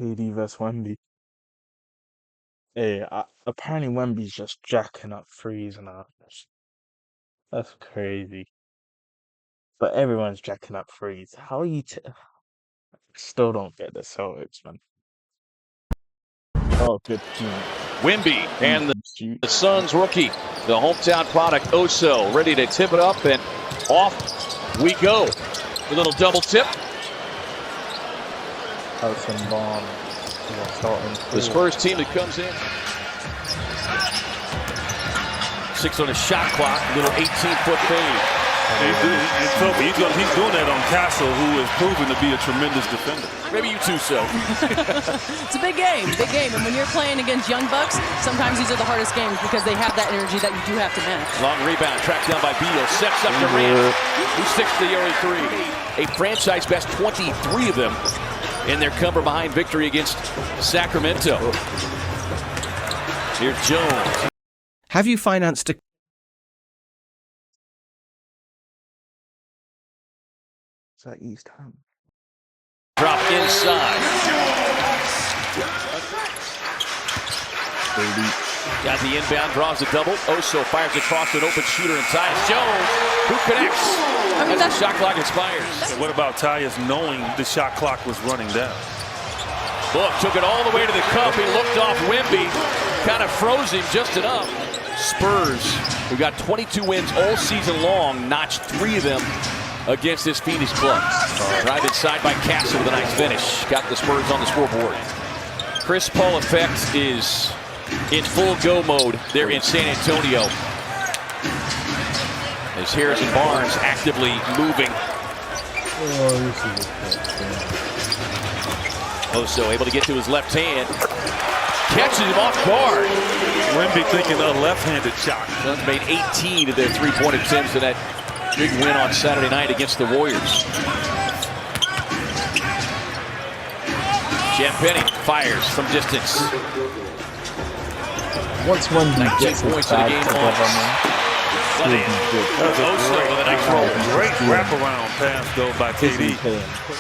KD vs Wemby. Hey, apparently Wemby's just jacking up threes now. That's crazy. But everyone's jacking up threes. How are you? Still don't get the Celtics, man. Oh, good team. WEMBY and the Suns rookie, the hometown product, Oso, ready to tip it up, and off we go. A little double tip. The Spurs team that comes in. 6 on the shot clock, a little 18-foot fade. He's doing that on Castle, who is proven to be a tremendous defender. Maybe you too, so. It's a big game, and when you're playing against young bucks, sometimes these are the hardest games because they have that energy that you do have to match. Long rebound, tracked down by Beal, sets up Durant, who sticks to the early three. A franchise best 23 of them in their cover behind victory against Sacramento. Here's Jones. Have you financed a Is that East Ham? Drop inside. Got the inbound, draws the double. Oso fires across an open shooter and ties Jones, who connects. As the shot clock expires. What about Tyus knowing the shot clock was running down? Book took it all the way to the cup. He looked off WEMBY, kind of froze him just enough. Spurs, who got 22 wins all season long, notched 3 of them against this Phoenix club. Drive inside by Castle with a nice finish. Got the Spurs on the scoreboard. Chris Paul effect is in full go mode there in San Antonio. As Harrison Barnes actively moving. Oso able to get to his left hand. Catches him off guard. WEMBY thinking a left-handed shot. Suns made 18 of their three-point attempts in that big win on Saturday night against the Warriors. Champagnie fires from distance. Once Wemby gets 19 points in the game on. Oso with a nice roll. Great wraparound pass though by KD.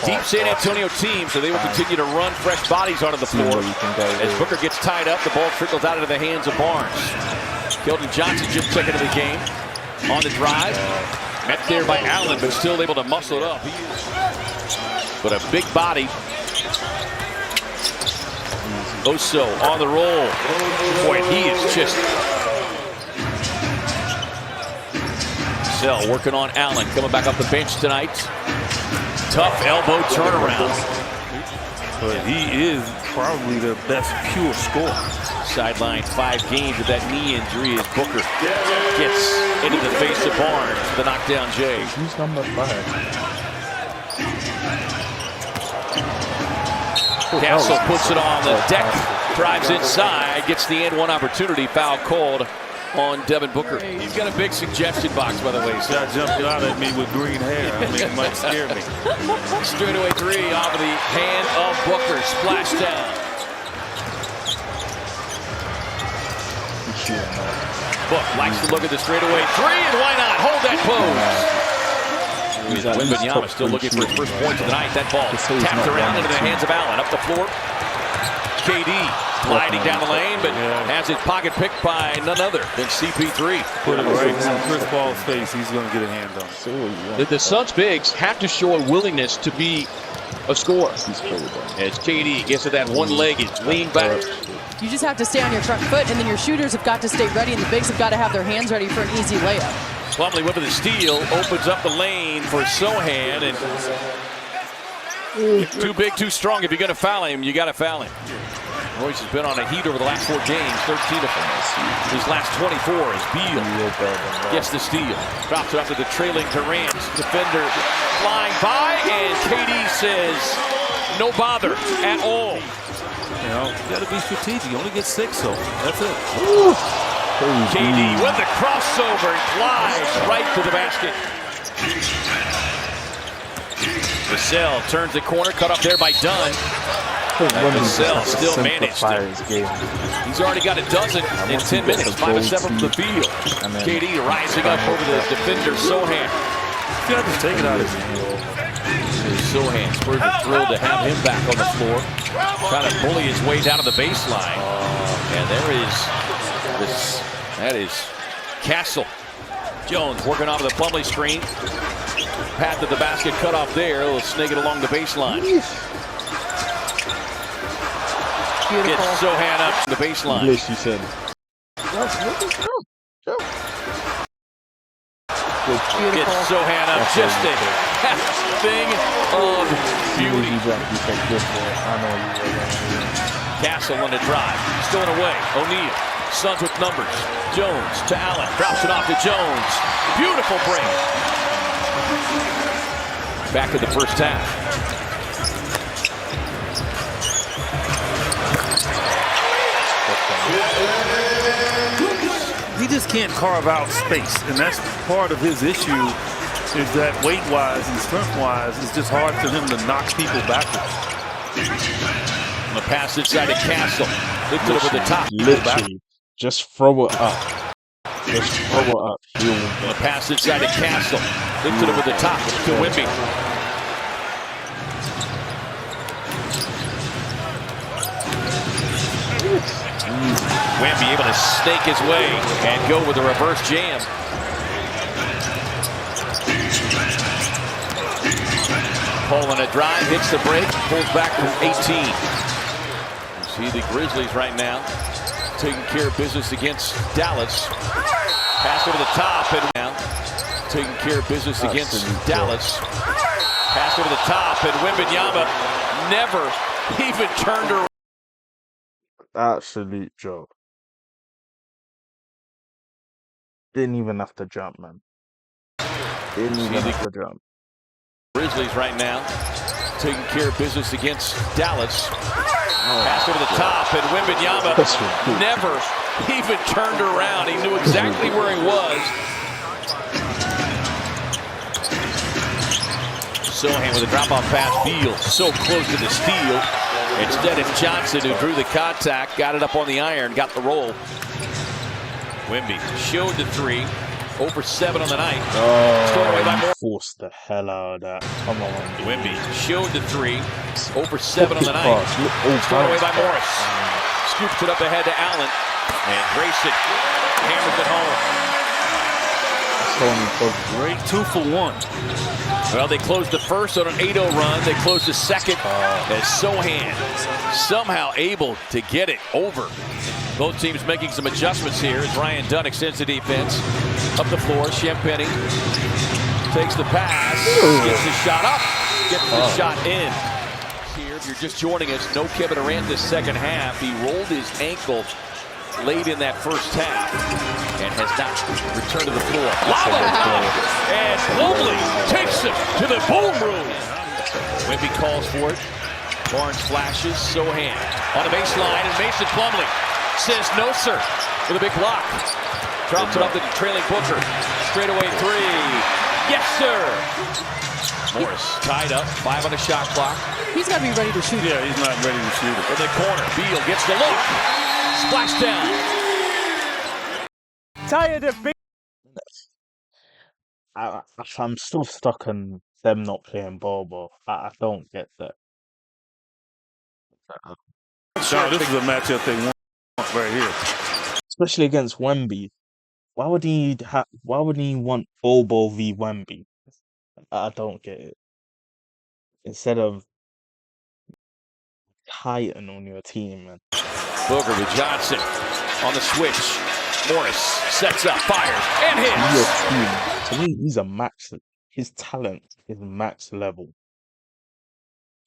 Deep San Antonio team, so they will continue to run fresh bodies onto the floor. As Booker gets tied up, the ball trickles out into the hands of Barnes. Keldon Johnson just second of the game. On the drive. Met there by Allen, but still able to muscle it up. But a big body. Oso on the roll. Boy, he is just... Sell working on Allen, coming back off the bench tonight. Tough elbow turnaround. But he is probably the best pure scorer. Sidelined 5 games with that knee injury as Booker gets into the face of Barnes, the knockdown Jay. Who's number 5? Castle puts it on the deck, drives inside, gets the end one opportunity, foul called on Devin Booker. He's got a big suggestion box, by the way. So jumping out at me with green hair. I mean, it might scare me. Straightaway 3 off of the hand of Booker. Splash down. Book likes to look at the straightaway 3, and why not? Hold that pose. Wembanyama still looking for his first points of the night. That ball tapped around into the hands of Allen. Up the floor. KD gliding down the lane, but has his pocket picked by none other than CP3. Put it right in Chris Paul's face. He's going to get a hand on it. The Suns bigs have to show a willingness to be a scorer. As KD gets to that one-legged lean back. You just have to stay on your front foot, and then your shooters have got to stay ready, and the bigs have got to have their hands ready for an easy layup. Plumlee whipping the steal, opens up the lane for Sohan, and too big, too strong. If you're going to foul him, you got to foul him. Royce has been on a heat over the last 4 games, 13 of them. His last 24 as Beal gets the steal. Drops it after the trailing Durant. Defender flying by, and KD says no bother at all. You know, you got to be strategic. You only get 6, so that's it. KD with the crossover, glides right to the basket. Vassell turns the corner, cut up there by Dunn. Vassell still managed it. He's already got a dozen in 10 minutes, 5 of 7 from the field. KD rising up over the defender, Sohan. You got to take it out of his hand. Sohan. Spurs are thrilled to have him back on the floor. Trying to bully his way down to the baseline. And there is this. That is Castle. Jones working off of the Plumlee screen. Path to the basket cut off there. He'll snake it along the baseline. Beautiful. Gets Sohan up the baseline. Yes, you said. Gets Sohan up. Just a thing of beauty. Castle on the drive. Stolen away. O'Neal. Suns with numbers. Jones to Allen. Drops it off to Jones. Beautiful break. Back in the first half. He just can't carve out space, and that's part of his issue. Is that weight-wise and strength-wise, it's just hard for him to knock people backwards. On the pass inside to Castle. Lifted over the top. Literally, just throw it up. Just throw it up. On the pass inside to Castle. Lifted over the top to WEMBY. WEMBY able to snake his way and go with a reverse jam. Paul on a drive, hits the break, pulls back from 18. You see the Grizzlies right now taking care of business against Dallas. Pass over the top and now taking care of business against Dallas. Pass over the top and Wembanyama never even turned around. Absolute joke. Didn't even have to jump, man. Didn't even have to jump. Grizzlies right now taking care of business against Dallas. Pass over the top and Wembanyama never even turned around. He knew exactly where he was. Sohan with a drop-off pass. Beal so close to the steal. Instead, it's Johnson who drew the contact, got it up on the iron, got the roll. WEMBY showed the three. 0 for 7 on the night. Forced the hell out of that. Come on. WEMBY showed the three. 0 for 7 on the night. Thrown away by Morris. Scoops it up ahead to Allen. And Grayson hammers it home. Great 2 for 1. Well, they closed the first on an 8-0 run. They closed the second as Sohan somehow able to get it over. Both teams making some adjustments here as Ryan Dunn extends the defense. Up the floor, Champagnie takes the pass, gets the shot up, gets the shot in. Here, if you're just joining us, no Kevin Durant this second half. He rolled his ankle late in that first half and has not returned to the floor. And Plumlee takes him to the boom room. WEMBY calls for it. Barnes flashes, Sohan on the baseline, and Mason Plumlee says no, sir, with a big block. Drops it up to the trailing Booker. Straight away three. Yes, sir. Morris tied up, 5 on the shot clock. He's got to be ready to shoot. Yeah, he's not ready to shoot it. In the corner, Beal gets the look. Splash down. Tired of being. I'm still stuck on them not playing ball. I don't get that. So this is a matchup they want right here. Especially against WEMBY. Why would he want Bobo v WEMBY? I don't get it. Instead of Titan on your team, man. Booker with Johnson on the switch. Morris sets up, fires, and hits. To me, he's a max. His talent is max level.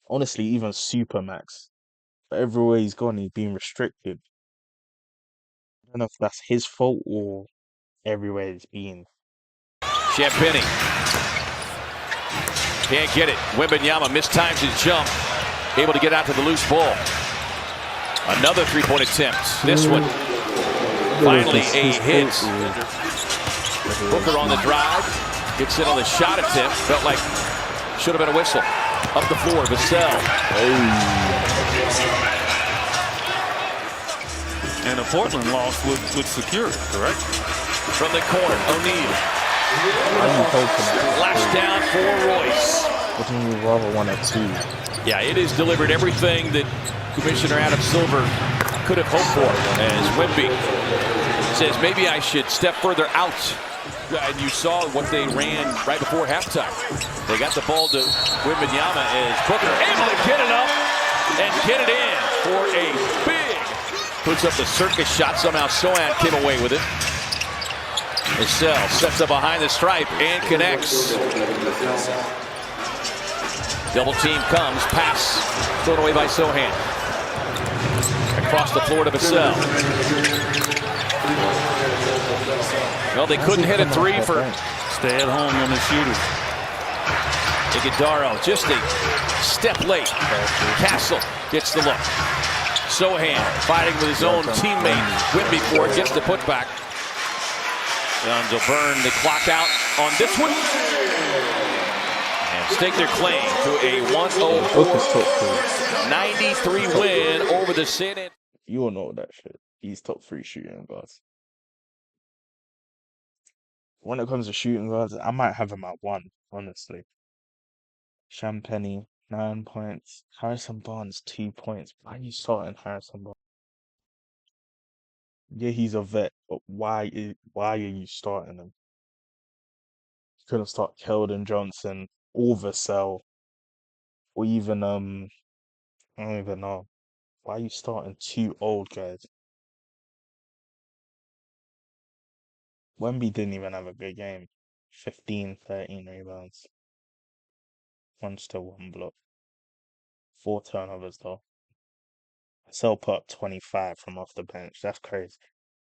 Honestly, even super max. But everywhere he's gone, he's been restricted. I don't know if that's his fault or everywhere he's been. Champagnie can't get it. Wembanyama mistimes his jump. Able to get out to the loose ball. Another three-point attempt. This one finally a hit. Booker on the drive. Gets in on the shot attempt. Felt like should have been a whistle. Up the floor, Vassell. And a Portland loss with security, correct? From the corner, O'Neal. Flash down for Royce. Wouldn't you rather one or two? Yeah, it has delivered everything that Commissioner Adam Silver could have hoped for. As Wemby says, maybe I should step further out. And you saw what they ran right before halftime. They got the ball to Wembanyama as Booker able to get it up and get it in for a big. Puts up the circus shot. Somehow Sohan came away with it. Michelle sets up behind the stripe and connects. Double team comes. Pass thrown away by Sohan. Across the floor to Vassell. Well, they couldn't hit a three for. Stay at home on the shooters. Iguodaro just a step late. Castle gets the look. Sohan fighting with his own teammate. Wemby for it, gets the putback. And they'll burn the clock out on this one. And stake their claim to a 104-93 win over the San Antonio. You all know that shit. He's top 3 shooting guards. When it comes to shooting guards, I might have him at 1, honestly. Champagny, 9 points. Harrison Barnes, 2 points. Why are you starting Harrison Barnes? Yeah, he's a vet, but why are you starting him? You couldn't start Keldon Johnson or Vassell, or even I don't even know. Why are you starting 2 old guys? Wemby didn't even have a good game. 15, 13 rebounds. 1 steal, 1 block. 4 turnovers though. Vassell put up 25 from off the bench. That's crazy.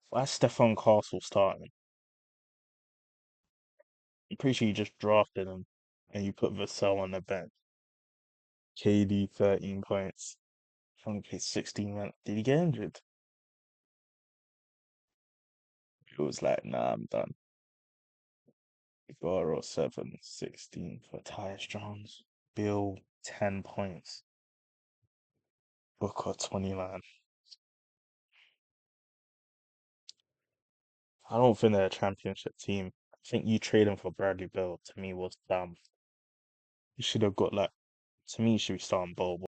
Why is Stephon Castle starting? I'm pretty sure you just drafted him and you put Vassell on the bench. KD 13 points. Only played 16 minutes. Did he get injured? It was like, nah, I'm done. Iguodaro 7, 16 for Tyus Jones. Bill 10 points. Booker 29. I don't think they're a championship team. I think you trading for Bradley Beal to me was dumb. You should have got like, to me, you should be starting Bowl.